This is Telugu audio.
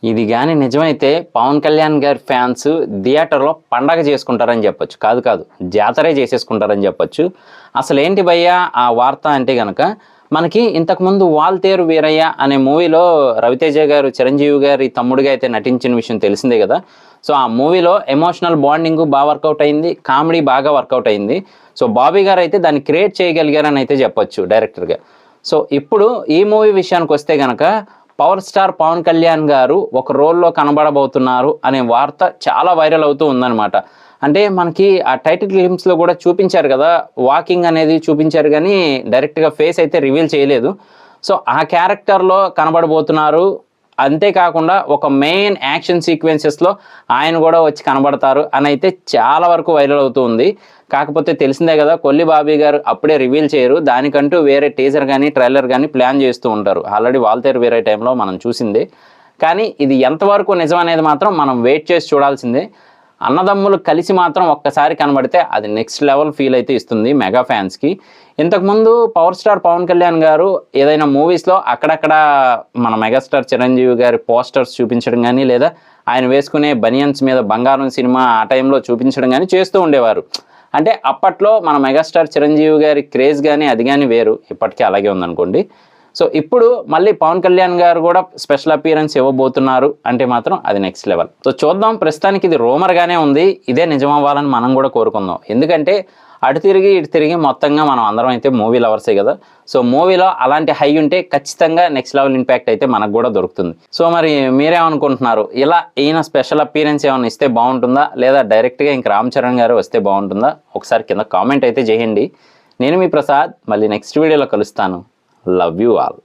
ఇది గాని నిజమైతే పవన్ కళ్యాణ్ గారి ఫ్యాన్స్ థియేటర్‌లో పండగ చేసుకుంటారని చెప్పొచ్చు. కాదు జాతరే చేసేసుకుంటారని చెప్పొచ్చు. అసలేంటి భయ్యా ఆ వార్త అంటే గనక మనకి ఇంతకుముందు 'వాల్తేరు వీరయ్య' అనే మూవీలో రవితేజ గారు, చిరంజీవి గారి తమ్ముడిగా అయితే నటించిన విషయం తెలిసిందే కదా! సో, ఆ మూవీలో ఎమోషనల్ బాండింగు వర్కౌట్ అయింది. కామెడీ బాగా వర్కౌట్ అయింది. సో, బాబీ గారైతే దాన్ని క్రియేట్ చేయగలిగారని అయితే చెప్పొచ్చు డైరెక్టర్‌గా. సో, ఇప్పుడు ఈ మూవీ విషయానికొస్తే గనక పవర్ స్టార్ పవన్ కళ్యాణ్ గారు ఒక రోల్‌లో కనబడబోతున్నారు అనే వార్త చాలా వైరల్ అవుతూ ఉందనమాట. అంటే మనకి ఆ టైటిల్ గ్లింప్స్‌లో కూడా చూపించారు కదా! వాకింగ్ అనేది చూపించారు గానీ, డైరెక్ట్‌గా ఫేస్ అయితే రివీల్ చేయలేదు. సో, ఆ క్యారెక్టర్‌లో కనబడబోతున్నారు. అంతేకాకుండా ఒక మెయిన్ యాక్షన్ సీక్వెన్సెస్‌లో ఆయన కూడా వచ్చి కనబడతారు అనైతే చాలా వరకు వైరల్ అవుతూ ఉంది. కాకపోతే తెలిసిందే కదా! కొల్లి బాబీ గారు అప్పుడే రివీల్ చేయరు. దానికంటూ వేరే టీజర్ గానీ, ట్రైలర్ గానీ ప్లాన్ చేస్తూ ఉంటారు. ఆల్రెడీ 'వాల్తేరు వీరయ్య' టైంలో మనం చూసిందే. కానీ ఇది ఎంతవరకు నిజం అనేది మాత్రం మనం వెయిట్ చేసి చూడాల్సిందే. అన్నదమ్ములు కలిసి మాత్రం ఒక్కసారి కనబడితే అది నెక్స్ట్ లెవెల్ ఫీల్ అయితే ఇస్తుంది మెగా ఫ్యాన్స్‌కి. ఇంతకుముందు పవర్ స్టార్ పవన్ కళ్యాణ్ గారు ఏదైనా మూవీస్‌లో అక్కడక్కడ మన మెగాస్టార్ చిరంజీవి గారి పోస్టర్స్ చూపించడం గానీ, లేదా ఆయన వేసుకునే బనియన్స్ మీద బంగారం సినిమా ఆ టైంలో చూపించడం గానీ చేస్తూ ఉండేవారు. అంటే అప్పట్లో మన మెగాస్టార్ చిరంజీవి గారి క్రేజ్ గానీ, అది గానీ వేరు. ఇప్పటికీ అలాగే ఉందనుకోండి. సో, ఇప్పుడు మళ్ళీ పవన్ కళ్యాణ్ గారు కూడా స్పెషల్ అపియరెన్స్ ఇవ్వబోతున్నారు అంటే మాత్రం అది నెక్స్ట్ లెవెల్. సో, చూద్దాం. ప్రస్తుతానికి ఇది రూమర్‌గానే ఉంది. ఇదే నిజమవ్వాలని మనం కూడా కోరుకుందాం. ఎందుకంటే అటు తిరిగి, ఇటు తిరిగి మొత్తంగా మనం అందరం అయితే మూవీ లవర్సే కదా! సో, మూవీలో అలాంటి హై ఉంటే ఖచ్చితంగా నెక్స్ట్ లెవెల్ ఇంపాక్ట్ అయితే మనకు కూడా దొరుకుతుంది. సో, మరి మీరేమనుకుంటున్నారు? ఇలా ఈయన స్పెషల్ అపియరెన్స్ ఏమన్నా ఇస్తే బావుంటుందా? లేదా డైరెక్ట్‌గా ఇంక రామ్ చరణ్ గారు వస్తే బావుంటుందా? ఒకసారి కింద కామెంట్ అయితే చేయండి. నేను మీ ప్రసాద్. మళ్ళీ నెక్స్ట్ వీడియోలో కలుస్తాను. Love you all.